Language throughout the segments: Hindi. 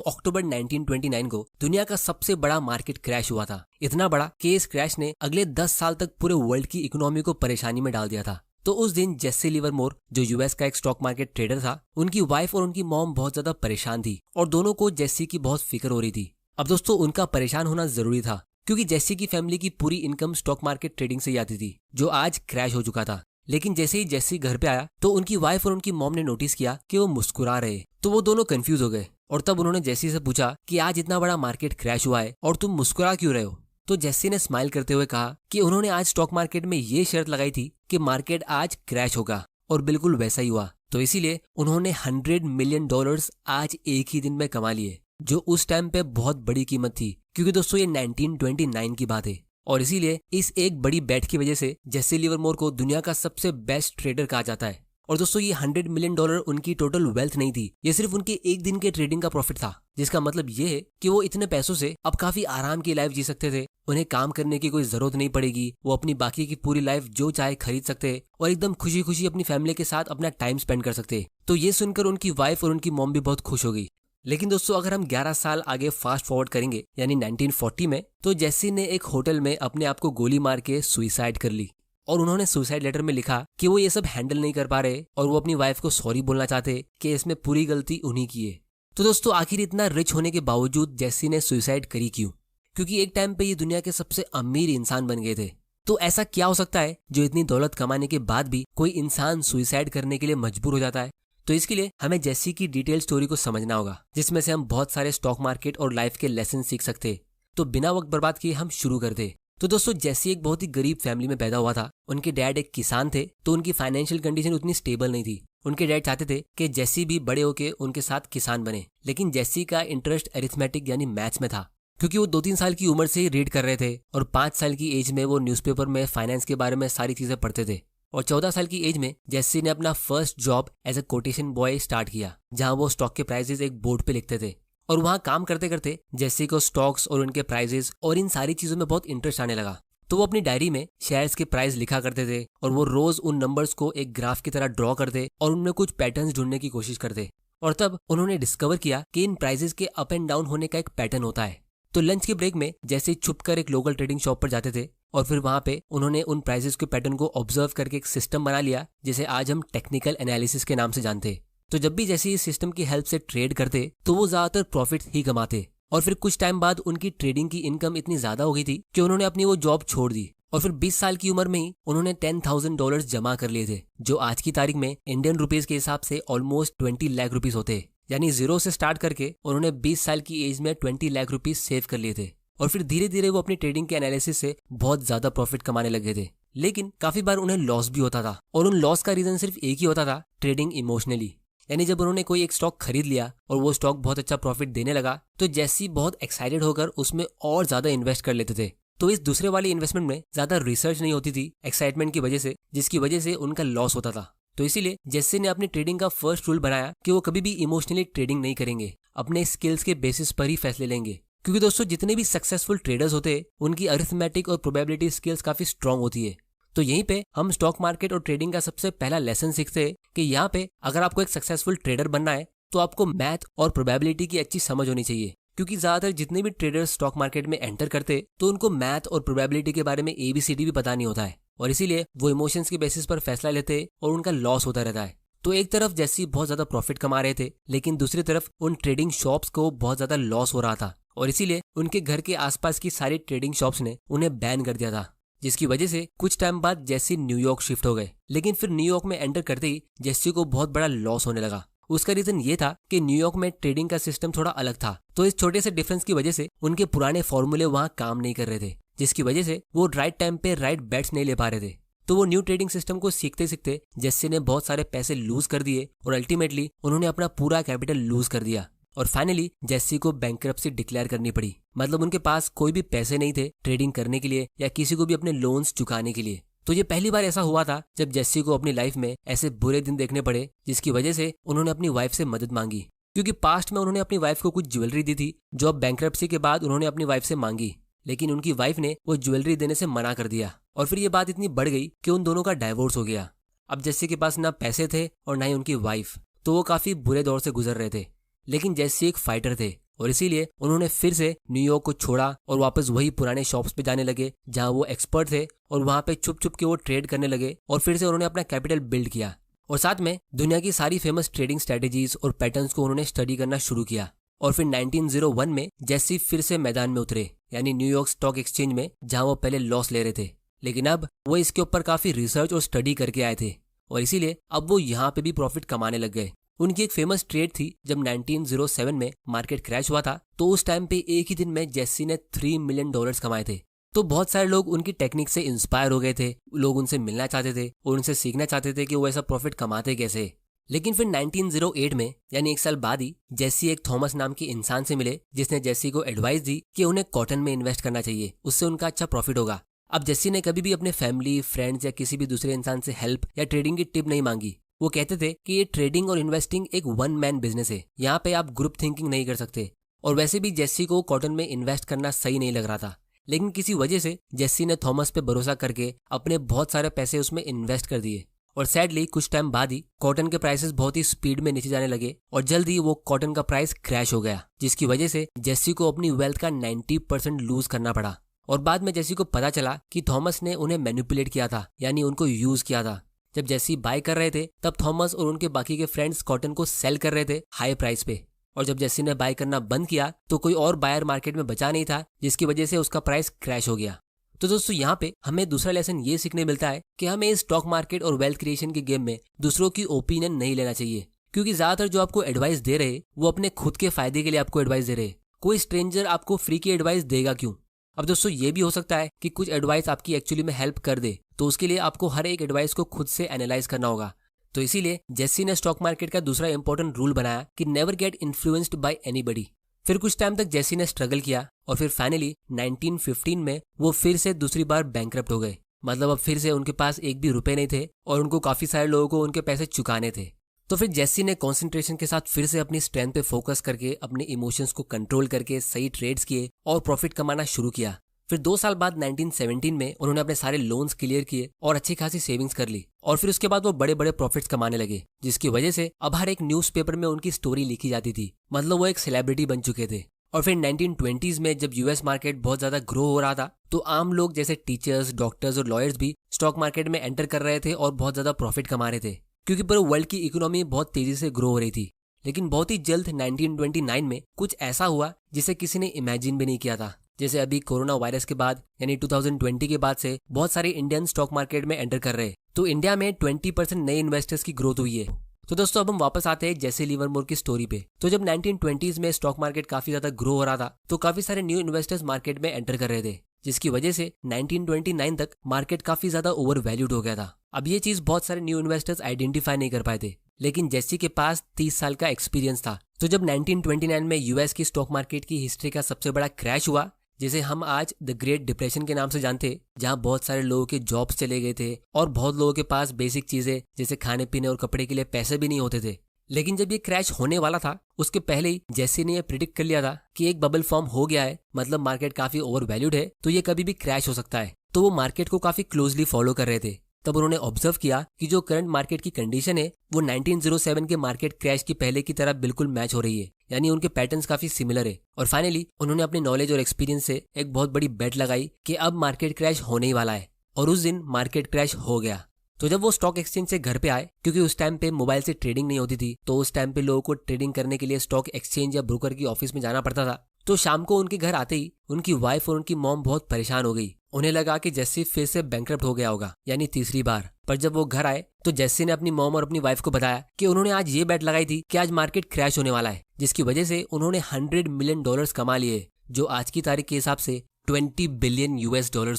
अक्टूबर 1929 को दुनिया का सबसे बड़ा मार्केट क्रैश हुआ था। इतना बड़ा कि इस क्रैश ने अगले 10 साल तक पूरे वर्ल्ड की इकोनॉमी को परेशानी में डाल दिया था। तो उस दिन जेसी लिवरमोर, जो यूएस का एक स्टॉक मार्केट ट्रेडर था, उनकी वाइफ और उनकी मॉम बहुत ज्यादा परेशान थी और दोनों को जेसी की बहुत फिक्र हो रही थी। अब दोस्तों, उनका परेशान होना जरूरी था क्योंकि जेसी की फैमिली की पूरी इनकम स्टॉक मार्केट ट्रेडिंग से ही आती थी, जो आज क्रैश हो चुका था। लेकिन जैसे ही जेसी घर पे आया तो उनकी वाइफ और उनकी मॉम ने नोटिस किया कि वो मुस्कुरा रहे। तो वो दोनों कंफ्यूज हो गए और तब उन्होंने जेसी से पूछा कि आज इतना बड़ा मार्केट क्रैश हुआ है और तुम मुस्कुरा क्यों रहे हो। तो जेसी ने स्माइल करते हुए कहा कि उन्होंने आज स्टॉक मार्केट में ये शर्त लगाई थी कि मार्केट आज क्रैश होगा, और बिल्कुल वैसा ही हुआ। तो इसीलिए उन्होंने $100 मिलियन आज एक ही दिन में कमा लिए, जो उस टाइम पे बहुत बड़ी कीमत थी, क्योंकि दोस्तों ये 1929 की बात है। और इसीलिए इस एक बड़ी बेट की वजह से जेसी लिवरमोर को दुनिया का सबसे बेस्ट ट्रेडर कहा जाता है। और दोस्तों, ये $100 मिलियन उनकी टोटल वेल्थ नहीं थी, ये सिर्फ उनके एक दिन के ट्रेडिंग का प्रॉफिट था। जिसका मतलब ये है कि वो इतने पैसों से अब काफी आराम की लाइफ जी सकते थे। उन्हें काम करने की कोई जरूरत नहीं पड़ेगी, वो अपनी बाकी की पूरी लाइफ जो चाहे खरीद सकते और एकदम खुशी खुशी अपनी फैमिली के साथ अपना टाइम स्पेंड कर सकते। तो ये सुनकर उनकी वाइफ और उनकी मॉम भी बहुत खुश हो गई। लेकिन दोस्तों, अगर हम 11 साल आगे फास्ट फॉरवर्ड करेंगे, यानी 1940 में, तो जेसी ने एक होटल में अपने आप को गोली मार के सुसाइड कर ली। और उन्होंने सुसाइड लेटर में लिखा कि वो ये सब हैंडल नहीं कर पा रहे और वो अपनी वाइफ को सॉरी बोलना चाहते कि इसमें पूरी गलती उन्हीं की है। तो दोस्तों, आखिर इतना रिच होने के बावजूद जेसी ने सुसाइड करी क्यों? क्योंकि एक टाइम पे ये दुनिया के सबसे अमीर इंसान बन गए थे। तो ऐसा क्या हो सकता है जो इतनी दौलत कमाने के बाद भी कोई इंसान सुसाइड करने के लिए मजबूर हो जाता है? तो इसके लिए हमें जेसी की डिटेल स्टोरी को समझना होगा, जिसमें से हम बहुत सारे स्टॉक मार्केट और लाइफ के लेसन सीख सकते। तो बिना वक्त बर्बाद किए हम शुरू करते। तो दोस्तों, जेसी एक बहुत ही गरीब फैमिली में पैदा हुआ था। उनके डैड एक किसान थे, तो उनकी फाइनेंशियल कंडीशन उतनी स्टेबल नहीं थी। उनके डैड चाहते थे कि जेसी भी बड़े होके उनके साथ किसान बने, लेकिन जेसी का इंटरेस्ट अरिथमेटिक यानी मैथ्स में था, क्योंकि वो 2-3 साल की उम्र से ही रीड कर रहे थे और 5 साल की एज में वो न्यूज़पेपर में फाइनेंस के बारे में सारी चीजें पढ़ते थे। और 14 साल की एज में जेसी ने अपना first job as a quotation boy start किया, जहां वो स्टॉक के प्राइसेस एक बोर्ड पे लिखते थे। और वहां काम करते करते जेसी को स्टॉक्स और उनके प्राइसेस और इन सारी चीजों में बहुत इंटरेस्ट आने लगा। तो वो अपनी डायरी में शेयर्स के प्राइस लिखा करते थे और वो रोज उन नंबर्स को एक ग्राफ की तरह ड्रॉ करते और उनमें कुछ पैटर्न्स ढूंढने की कोशिश करते। और तब उन्होंने डिस्कवर किया कि इन प्राइसेस के अप एंड डाउन होने का एक पैटर्न होता है। तो लंच के ब्रेक में जैसे छुपकर एक लोकल ट्रेडिंग शॉप पर जाते थे और फिर वहां पे उन्होंने उन प्राइसेस के पैटर्न को ऑब्जर्व करके एक सिस्टम बना लिया, जिसे आज हम टेक्निकल एनालिसिस के नाम से जानते। तो जब भी जैसे इस सिस्टम की हेल्प से ट्रेड करते तो वो ज्यादातर प्रॉफिट ही कमाते। और फिर कुछ टाइम बाद उनकी ट्रेडिंग की इनकम इतनी ज्यादा हो गई थी कि उन्होंने अपनी वो जॉब छोड़ दी। और फिर 20 साल की उम्र में ही उन्होंने $10,000 जमा कर लिए थे, जो आज की तारीख में इंडियन रुपीज के हिसाब से ऑलमोस्ट 20 लाख रुपीज होते। यानी जीरो से स्टार्ट करके उन्होंने 20 साल की एज में 20 लाख रुपीज सेव कर लिए थे। और फिर धीरे धीरे वो अपनी ट्रेडिंग के एनालिसिस से बहुत ज्यादा प्रॉफिट कमाने लगे थे। लेकिन काफी बार उन्हें लॉस भी होता था, और उन लॉस का रीजन सिर्फ एक ही होता था, ट्रेडिंग इमोशनली। यानी जब उन्होंने कोई एक स्टॉक खरीद लिया और वो स्टॉक बहुत अच्छा प्रॉफिट देने लगा, तो जेसी बहुत एक्साइटेड होकर उसमें और ज्यादा इन्वेस्ट कर लेते थे। तो इस दूसरे वाली इन्वेस्टमेंट में ज्यादा रिसर्च नहीं होती थी एक्साइटमेंट की वजह से, जिसकी वजह से उनका लॉस होता था। तो इसीलिए जेसी ने अपनी ट्रेडिंग का फर्स्ट रूल बनाया कि वो कभी भी इमोशनली ट्रेडिंग नहीं करेंगे, अपने स्किल्स के बेसिस पर ही फैसले लेंगे। क्योंकि दोस्तों, जितने भी सक्सेसफुल ट्रेडर्स होते हैं उनकी अरिथमेटिक और प्रोबेबिलिटी स्किल्स काफी स्ट्रांग होती है। तो यहीं पे हम स्टॉक मार्केट और ट्रेडिंग का सबसे पहला लेसन सीखते हैं कि यहाँ पे अगर आपको एक सक्सेसफुल ट्रेडर बनना है तो आपको मैथ और प्रोबेबिलिटी की अच्छी समझ होनी चाहिए। क्योंकि ज्यादातर जितने भी ट्रेडर्स स्टॉक मार्केट में एंटर करते तो उनको मैथ और प्रोबेबिलिटी के बारे में ABCD भी पता नहीं होता है, और इसीलिए वो इमोशंस के बेसिस पर फैसला लेते और उनका लॉस होता रहता है। तो एक तरफ जैसी बहुत ज्यादा प्रॉफिट कमा रहे थे, लेकिन दूसरी तरफ उन ट्रेडिंग शॉप्स को बहुत ज्यादा लॉस हो रहा था, और इसीलिए उनके घर के आसपास की सारी ट्रेडिंग शॉप्स ने उन्हें बैन कर दिया था। जिसकी वजह से कुछ टाइम बाद जेसी न्यूयॉर्क शिफ्ट हो गए। लेकिन फिर न्यूयॉर्क में एंटर करते ही जेसी को बहुत बड़ा लॉस होने लगा। उसका रीजन ये था कि न्यूयॉर्क में ट्रेडिंग का सिस्टम थोड़ा अलग था। तो इस छोटे से डिफरेंस की वजह से उनके पुराने फॉर्मूले वहां काम नहीं कर रहे थे, जिसकी वजह से वो राइट टाइम पे राइट बेट्स नहीं ले पा रहे थे। तो वो न्यू ट्रेडिंग सिस्टम को सीखते सीखते जेसी ने बहुत सारे पैसे लूज कर दिए और अल्टीमेटली उन्होंने अपना पूरा कैपिटल लूज कर दिया। और फाइनली जेसी को बैंकरप्सी डिक्लेयर करनी पड़ी। मतलब उनके पास कोई भी पैसे नहीं थे ट्रेडिंग करने के लिए या किसी को भी अपने लोन्स चुकाने के लिए। तो ये पहली बार ऐसा हुआ था जब जेसी को अपनी लाइफ में ऐसे बुरे दिन देखने पड़े, जिसकी वजह से उन्होंने अपनी वाइफ से मदद मांगी। क्योंकि पास्ट में उन्होंने अपनी वाइफ को कुछ ज्वेलरी दी थी जो अब बैंकरप्सी के बाद उन्होंने अपनी वाइफ से मांगी, लेकिन उनकी वाइफ ने वो ज्वेलरी देने से मना कर दिया। और फिर ये बात इतनी बढ़ गई कि उन दोनों का डाइवोर्स हो गया। अब जेसी के पास ना पैसे थे और ना ही उनकी वाइफ, तो वो काफी बुरे दौर से गुजर रहे थे। लेकिन जेसी एक फाइटर थे और इसीलिए उन्होंने फिर से न्यूयॉर्क को छोड़ा और वापस वही पुराने शॉप्स पे जाने लगे जहां वो एक्सपर्ट थे, और वहां पे छुप छुप के वो ट्रेड करने लगे और फिर से उन्होंने अपना कैपिटल बिल्ड किया और साथ में दुनिया की सारी फेमस ट्रेडिंग स्ट्रेटेजीज और पैटर्न्स को उन्होंने स्टडी करना शुरू किया। और फिर 1901 में जेसी फिर से मैदान में उतरे, यानी न्यूयॉर्क स्टॉक एक्सचेंज में, जहां वो पहले लॉस ले रहे थे, लेकिन अब वो इसके ऊपर काफी रिसर्च और स्टडी करके आए थे और इसीलिए अब वो यहाँ पे भी प्रॉफिट कमाने लग गए। उनकी एक फेमस ट्रेड थी जब 1907 में मार्केट क्रैश हुआ था, तो उस टाइम पे एक ही दिन में जेसी ने $3 मिलियन कमाए थे। तो बहुत सारे लोग उनकी टेक्निक से इंस्पायर हो गए थे, लोग उनसे मिलना चाहते थे और उनसे सीखना चाहते थे कि वो ऐसा प्रॉफिट कमाते कैसे। लेकिन फिर 1908 में, यानी एक साल बाद ही, जेसी एक थॉमस नाम के इंसान से मिले जिसने जेसी को एडवाइस दी कि उन्हें कॉटन में इन्वेस्ट करना चाहिए, उससे उनका अच्छा प्रॉफिट होगा। अब जेसी ने कभी भी अपने फैमिली, फ्रेंड्स या किसी भी दूसरे इंसान से हेल्प या ट्रेडिंग की टिप नहीं मांगी। वो कहते थे कि ये ट्रेडिंग और इन्वेस्टिंग एक वन मैन बिजनेस है, यहाँ पे आप ग्रुप थिंकिंग नहीं कर सकते। और वैसे भी जेसी को कॉटन में इन्वेस्ट करना सही नहीं लग रहा था, लेकिन किसी वजह से जेसी ने थॉमस पे भरोसा करके अपने बहुत सारे पैसे उसमें इन्वेस्ट कर दिए। और सैडली कुछ टाइम बाद ही कॉटन के प्राइसेस बहुत ही स्पीड में नीचे जाने लगे और जल्दी वो कॉटन का प्राइस क्रैश हो गया, जिसकी वजह से जेसी को अपनी वेल्थ का 90% लूज करना पड़ा। और बाद में जेसी को पता चला कि थॉमस ने उन्हें मैनिपुलेट किया था, यानी उनको यूज किया था। जब जेसी बाय कर रहे थे तब थॉमस और उनके बाकी के फ्रेंड्स कॉटन को सेल कर रहे थे हाई प्राइस पे, और जब जेसी ने बाय करना बंद किया तो कोई और बायर मार्केट में बचा नहीं था, जिसकी वजह से उसका प्राइस क्रैश हो गया। तो दोस्तों यहाँ पे हमें दूसरा लेसन ये सीखने मिलता है कि हमें इस स्टॉक मार्केट और वेल्थ क्रिएशन के गेम में दूसरों की ओपिनियन नहीं लेना चाहिए, क्योंकि ज्यादातर जो आपको एडवाइस दे रहे वो अपने खुद के फायदे के लिए आपको एडवाइस दे रहे। कोई स्ट्रेंजर आपको फ्री की एडवाइस देगा क्यों? अब दोस्तों ये भी हो सकता है कि कुछ एडवाइस आपकी एक्चुअली में हेल्प कर दे, तो उसके लिए आपको हर एक एडवाइस को खुद से एनालाइज करना होगा। तो इसीलिए जेसी ने स्टॉक मार्केट का दूसरा इंपॉर्टेंट रूल बनाया कि never get influenced by anybody. फिर कुछ टाइम तक जेसी ने स्ट्रगल किया और फिर फाइनली 1915 में वो फिर से दूसरी बार बैंकरप्ट हो गए। मतलब अब फिर से उनके पास एक भी रुपए नहीं थे और उनको काफी सारे लोगों को उनके पैसे चुकाने थे। तो फिर जेसी ने कंसंट्रेशन के साथ फिर से अपनी स्ट्रेंथ पे फोकस करके अपने इमोशंस को कंट्रोल करके सही ट्रेड्स किए और प्रॉफिट कमाना शुरू किया। फिर 2 साल बाद 1917 में उन्होंने अपने सारे लोन्स क्लियर किए और अच्छी खासी सेविंग्स कर ली, और फिर उसके बाद वो बड़े बड़े प्रॉफिट्स कमाने लगे, जिसकी वजह से अब हर एक न्यूज़पेपर में उनकी स्टोरी लिखी जाती थी। मतलब वो एक सेलिब्रिटी बन चुके थे। और फिर 1920s में जब यूएस मार्केट बहुत ज्यादा ग्रो हो रहा था, तो आम लोग जैसे टीचर्स, डॉक्टर्स और लॉयर्स भी स्टॉक मार्केट में एंटर कर रहे थे और बहुत ज्यादा प्रॉफिट कमा रहे थे, क्योंकि पूरे वर्ल्ड की इकोनॉमी बहुत तेजी से ग्रो हो रही थी। लेकिन बहुत ही जल्द 1929 में कुछ ऐसा हुआ जिसे किसी ने इमेजिन भी नहीं किया था। जैसे अभी कोरोना वायरस के बाद यानी 2020 के बाद से बहुत सारे इंडियन स्टॉक मार्केट में एंटर कर रहे, तो इंडिया में 20% नए इन्वेस्टर्स की ग्रोथ हुई है। तो दोस्तों अब हम वापस आते हैं जेसी लिवरमोर की स्टोरी पे। तो जब 1920s में स्टॉक मार्केट काफी ज्यादा ग्रो हो रहा था, तो काफी सारे न्यू इन्वेस्टर्स मार्केट में एंटर कर रहे थे, जिसकी वजह से 1929 तक मार्केट काफी ज्यादा ओवर वैल्यूड हो गया था। अब ये चीज बहुत सारे न्यू इन्वेस्टर्स आइडेंटिफाई नहीं कर पाए थे, लेकिन जेसी के पास 30 साल का एक्सपीरियंस था। तो जब 1929 में यूएस की स्टॉक मार्केट की हिस्ट्री का सबसे बड़ा क्रैश हुआ, जिसे हम आज द ग्रेट डिप्रेशन के नाम से जानते, जहां बहुत सारे लोगों के जॉब्स चले गए थे और बहुत लोगों के पास बेसिक चीजें जैसे खाने पीने और कपड़े के लिए पैसे भी नहीं होते थे। लेकिन जब ये क्रैश होने वाला था, उसके पहले ही जेसी ने ये प्रिडिक्ट कर लिया था कि एक बबल फॉर्म हो गया है, मतलब मार्केट काफी ओवर वैल्यूड है, तो ये कभी भी क्रैश हो सकता है। तो वो मार्केट को काफी क्लोजली फॉलो कर रहे थे। तब उन्होंने ऑब्जर्व किया कि जो करंट मार्केट की कंडीशन है वो 1907 के मार्केट क्रैश की पहले की तरह बिल्कुल मैच हो रही है, यानी उनके पैटर्न्स काफी सिमिलर है। और फाइनली उन्होंने अपनी नॉलेज और एक्सपीरियंस से एक बहुत बड़ी बेट लगाई कि अब मार्केट क्रैश होने ही वाला है, और उस दिन मार्केट क्रैश हो गया। तो जब वो स्टॉक एक्सचेंज से घर पे आए, क्योंकि उस टाइम पे मोबाइल से ट्रेडिंग नहीं होती थी, तो उस टाइम पे लोगों को ट्रेडिंग करने के लिए स्टॉक एक्सचेंज या ब्रोकर की ऑफिस में जाना पड़ता था। तो शाम को उनके घर आते ही उनकी वाइफ और उनकी मॉम बहुत परेशान हो गई। उन्हें लगा कि जेसी फिर से बैंकरप्ट हो गया होगा, यानी तीसरी बार। पर जब वो घर आए तो जेसी ने अपनी मॉम और अपनी वाइफ को बताया कि उन्होंने आज ये बेट लगाई थी कि आज मार्केट क्रैश होने वाला है, जिसकी वजह से उन्होंने $100 मिलियन कमा लिए, जो आज की तारीख के हिसाब से $20 बिलियन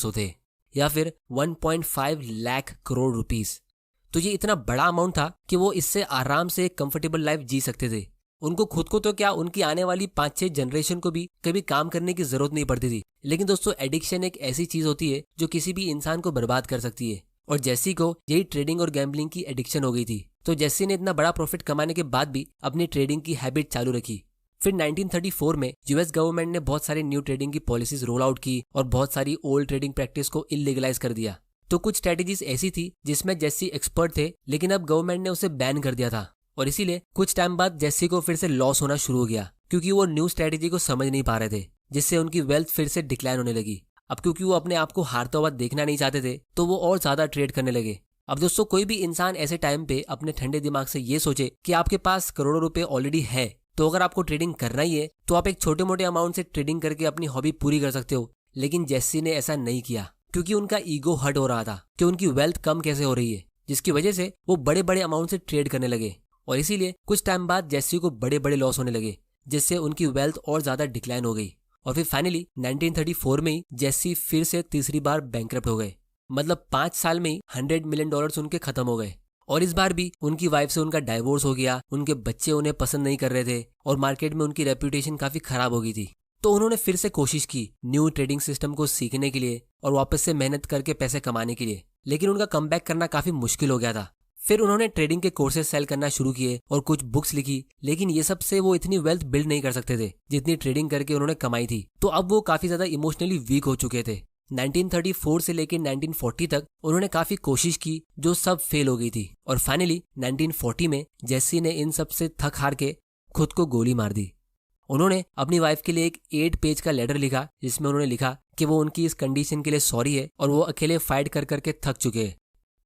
होते, या फिर 1.5 लाख करोड़ रुपीस। तो ये इतना बड़ा अमाउंट था कि वो इससे आराम से एक कंफर्टेबल लाइफ जी सकते थे। उनको खुद को तो क्या, उनकी आने वाली 5-6 जनरेशन को भी कभी काम करने की जरूरत नहीं पड़ती थी। लेकिन दोस्तों एडिक्शन एक ऐसी चीज होती है जो किसी भी इंसान को बर्बाद कर सकती है, और जेसी को यही ट्रेडिंग और गैम्बलिंग की एडिक्शन हो गई थी। तो जेसी ने इतना बड़ा प्रॉफिट कमाने के बाद भी अपनी ट्रेडिंग की हैबिट चालू रखी। फिर 1934 में यूएस गवर्नमेंट ने बहुत सारी न्यू ट्रेडिंग की पॉलिसीज रोल आउट की और बहुत सारी ओल्ड ट्रेडिंग प्रैक्टिस को इलीगलाइज कर दिया। तो कुछ स्ट्रेटेजीज ऐसी थी जिसमें जेसी एक्सपर्ट थे, लेकिन अब गवर्नमेंट ने उसे बैन कर दिया था, और इसीलिए कुछ टाइम बाद जेसी को फिर से लॉस होना शुरू हो गया। क्योंकि वो न्यू स्ट्रेटेजी को समझ नहीं पा रहे थे, जिससे उनकी वेल्थ फिर से डिक्लाइन होने लगी। अब क्योंकि वो अपने आप को हारता हुआ देखना नहीं चाहते थे, तो वो और ज्यादा ट्रेड करने लगे। अब दोस्तों, कोई भी इंसान ऐसे टाइम पे अपने ठंडे दिमाग से ये सोचे कि आपके पास करोड़ों रुपए ऑलरेडी है, तो अगर आपको ट्रेडिंग करना ही है तो आप एक छोटे मोटे अमाउंट से ट्रेडिंग करके अपनी हॉबी पूरी कर सकते हो। लेकिन जेसी ने ऐसा नहीं किया, क्योंकि उनका ईगो हर्ट हो रहा था कि उनकी वेल्थ कम कैसे हो रही है, जिसकी वजह से वो बड़े बड़े अमाउंट से ट्रेड करने लगे। और इसीलिए कुछ टाइम बाद जेसी को बड़े बड़े लॉस होने लगे, जिससे उनकी वेल्थ और ज्यादा डिक्लाइन हो गई। और फिर फाइनली 1934 में ही जेसी फिर से तीसरी बार बैंकरप्ट हो गए। मतलब 5 साल में ही $100 मिलियन उनके खत्म हो गए। और इस बार भी उनकी वाइफ से उनका डाइवोर्स हो गया, उनके बच्चे उन्हें पसंद नहीं कर रहे थे और मार्केट में उनकी रेपुटेशन काफी खराब हो गई थी। तो उन्होंने फिर से कोशिश की न्यू ट्रेडिंग सिस्टम को सीखने के लिए और वापस से मेहनत करके पैसे कमाने के लिए, लेकिन उनका कमबैक करना काफी मुश्किल हो गया था। फिर उन्होंने ट्रेडिंग के कोर्सेज सेल करना शुरू किए और कुछ बुक्स लिखी, लेकिन ये सब से वो इतनी वेल्थ बिल्ड नहीं कर सकते थे जितनी ट्रेडिंग करके उन्होंने कमाई थी। तो अब वो काफी ज्यादा इमोशनली वीक हो चुके थे। 1934 से लेकर 1940 तक उन्होंने काफी कोशिश की, जो सब फेल हो गई थी। और फाइनली 1940 में जेसी ने इन सब से थक हार के खुद को गोली मार दी। उन्होंने अपनी वाइफ के लिए एक 8 पेज का लेटर लिखा, जिसमें उन्होंने लिखा कि वो उनकी इस कंडीशन के लिए सॉरी है और वो अकेले फाइट कर करके थक चुके हैं।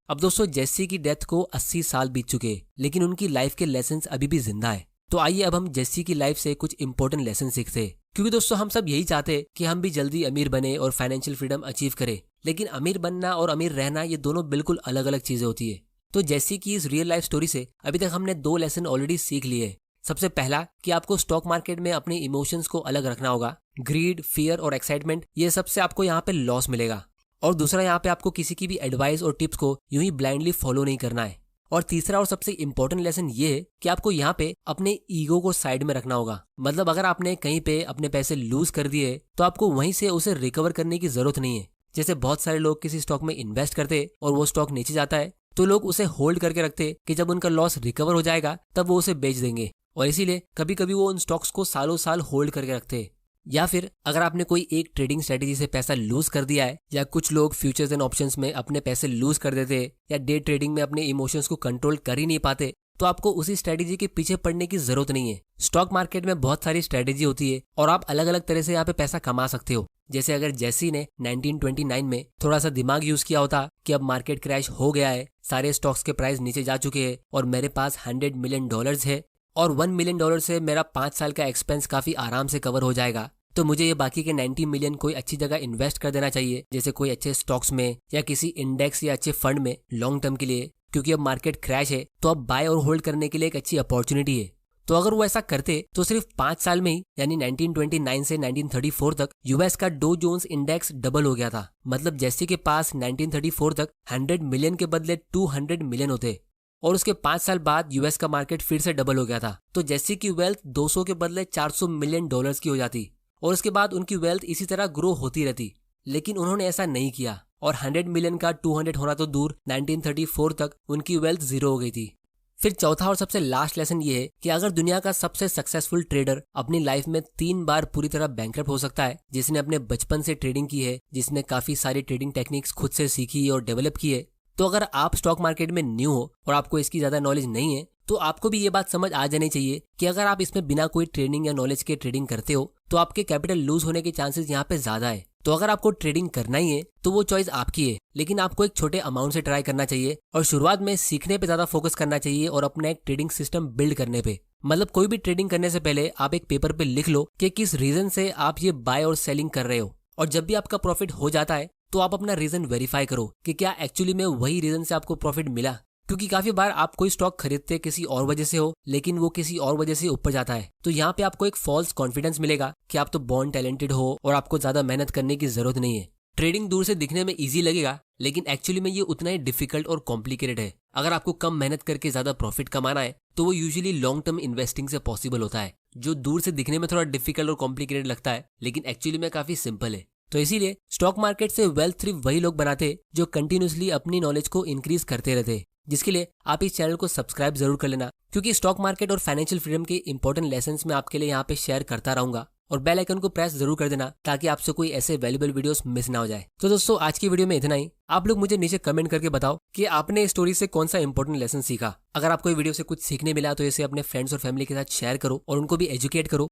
अब दोस्तों, जेसी की डेथ को 80 साल बीत चुके हैं, लेकिन उनकी लाइफ के लेसन अभी भी जिंदा है। तो आइए अब हम जेसी की लाइफ से कुछ इंपॉर्टेंट लेसन सीखते हैं, क्योंकि दोस्तों हम सब यही चाहते हैं कि हम भी जल्दी अमीर बने और फाइनेंशियल फ्रीडम अचीव करें। लेकिन अमीर बनना और अमीर रहना ये दोनों बिल्कुल अलग अलग चीजें होती है। तो जेसी की इस रियल लाइफ स्टोरी से अभी तक हमने 2 लेसन ऑलरेडी सीख लिए। सबसे पहला कि आपको स्टॉक मार्केट में अपने इमोशंस को अलग रखना होगा। ग्रीड, फियर और एक्साइटमेंट, ये सबसे आपको यहाँ पे लॉस मिलेगा। और दूसरा, यहाँ पे आपको किसी की भी एडवाइस और टिप्स को यूं ही ब्लाइंडली फॉलो नहीं करना है। और तीसरा और सबसे इंपॉर्टेंट लेसन ये है कि आपको यहाँ पे अपने ईगो को साइड में रखना होगा। मतलब अगर आपने कहीं पे अपने पैसे लूज कर दिए तो आपको वहीं से उसे रिकवर करने की जरूरत नहीं है। जैसे बहुत सारे लोग किसी स्टॉक में इन्वेस्ट करते और वो स्टॉक नीचे जाता है तो लोग उसे होल्ड करके रखते कि जब उनका लॉस रिकवर हो जाएगा तब वो उसे बेच देंगे। और इसीलिए कभी कभी वो उन स्टॉक्स को सालों साल होल्ड करके रखते। या फिर अगर आपने कोई एक ट्रेडिंग स्ट्रेटेजी से पैसा लूज कर दिया है, या कुछ लोग फ्यूचर्स एंड ऑप्शंस में अपने पैसे लूज कर देते, या डे ट्रेडिंग में अपने इमोशंस को कंट्रोल कर ही नहीं पाते, तो आपको उसी स्ट्रेटेजी के पीछे पड़ने की जरूरत नहीं है। स्टॉक मार्केट में बहुत सारी स्ट्रेटेजी होती है और आप अलग अलग तरह से यहाँ पे पैसा कमा सकते हो। जैसे अगर जेसी ने 1929 में थोड़ा सा दिमाग यूज किया होता कि अब मार्केट क्रैश हो गया है, सारे स्टॉक्स के प्राइस नीचे जा चुके हैं और मेरे पास $100 मिलियन है और $1 मिलियन से मेरा 5 साल का एक्सपेंस काफी आराम से कवर हो जाएगा, तो मुझे ये बाकी के 90 मिलियन कोई अच्छी जगह इन्वेस्ट कर देना चाहिए, जैसे कोई अच्छे स्टॉक्स में या किसी इंडेक्स या अच्छे फंड में लॉन्ग टर्म के लिए, क्योंकि अब मार्केट क्रैश है तो अब बाय और होल्ड करने के लिए एक अच्छी अपॉर्चुनिटी है। तो अगर वो ऐसा करते तो सिर्फ 5 साल में ही, यानी 1929 से 1934 तक यूएस का डो जोन्स इंडेक्स डबल हो गया था। मतलब जेसी के पास 1934 तक 100 मिलियन के बदले 200 मिलियन होते और उसके 5 साल बाद यूएस का मार्केट फिर से डबल हो गया था। तो जेसी की वेल्थ 200 के बदले $400 मिलियन की हो जाती और उसके बाद उनकी वेल्थ इसी तरह ग्रो होती रहती। लेकिन उन्होंने ऐसा नहीं किया और 100 मिलियन का 200 होना तो दूर, 1934 तक उनकी वेल्थ 0 हो गई थी। फिर चौथा और सबसे लास्ट लेसन ये है कि अगर दुनिया का सबसे सक्सेसफुल ट्रेडर अपनी लाइफ में 3 बार पूरी तरह बैंकरप्ट हो सकता है, जिसने अपने बचपन से ट्रेडिंग की है, जिसने काफी सारी ट्रेडिंग टेक्निक्स खुद से सीखी और डेवलप की है, तो अगर आप स्टॉक मार्केट में न्यू हो और आपको इसकी ज्यादा नॉलेज नहीं है, तो आपको भी ये बात समझ आ जानी चाहिए कि अगर आप इसमें बिना कोई ट्रेनिंग या नॉलेज के ट्रेडिंग करते हो तो आपके कैपिटल लूज होने के चांसेस यहाँ पे ज्यादा है। तो अगर आपको ट्रेडिंग करना ही है तो वो चॉइस आपकी है, लेकिन आपको एक छोटे अमाउंट से ट्राई करना चाहिए और शुरुआत में सीखने पे ज्यादा फोकस करना चाहिए और अपना एक ट्रेडिंग सिस्टम बिल्ड करने पे। मतलब कोई भी ट्रेडिंग करने से पहले आप एक पेपर पे लिख लो कि किस रीजन से आप ये बाय और सेलिंग कर रहे हो, और जब भी आपका प्रॉफिट हो जाता है तो आप अपना रीजन वेरीफाई करो कि क्या एक्चुअली में वही रीजन से आपको प्रॉफिट मिला। क्योंकि काफी बार आप कोई स्टॉक खरीदते किसी और वजह से हो, लेकिन वो किसी और वजह से ऊपर जाता है, तो यहाँ पे आपको एक फॉल्स कॉन्फिडेंस मिलेगा कि आप तो बॉर्न टैलेंटेड हो और आपको ज्यादा मेहनत करने की जरूरत नहीं है। ट्रेडिंग दूर से दिखने में इजी लगेगा, लेकिन एक्चुअली में ये उतना ही डिफिकल्ट और कॉम्प्लिकेटेड है। अगर आपको कम मेहनत करके ज्यादा प्रॉफिट कमाना है तो वो यूजुअली लॉन्ग टर्म इन्वेस्टिंग से पॉसिबल होता है, जो दूर से दिखने में थोड़ा डिफिकल्ट और कॉम्प्लिकेटेड लगता है, लेकिन एक्चुअली में काफी सिंपल है। तो इसीलिए स्टॉक मार्केट से वेल्थ सिर्फ वही लोग बनाते जो कंटिन्यूसली अपनी नॉलेज को इंक्रीज करते रहते, जिसके लिए आप इस चैनल को सब्सक्राइब जरूर कर लेना, क्योंकि स्टॉक मार्केट और फाइनेंशियल फ्रीडम के इंपॉर्टेंट लेसन्स मैं आपके लिए यहाँ पे शेयर करता रहूंगा। और बेल आइकन को प्रेस जरूर कर देना ताकि आपसे कोई ऐसे वैल्यूएबल वीडियोस मिस ना हो जाए। तो दोस्तों आज की वीडियो में इतना ही। आप लोग मुझे नीचे कमेंट करके बताओ कि आपने इस स्टोरी से कौन सा इंपॉर्टेंट लेसन सीखा। अगर आपको ये वीडियो से कुछ सीखने मिला तो इसे अपने फ्रेंड्स और फैमिली के साथ शेयर करो और उनको भी एजुकेट करो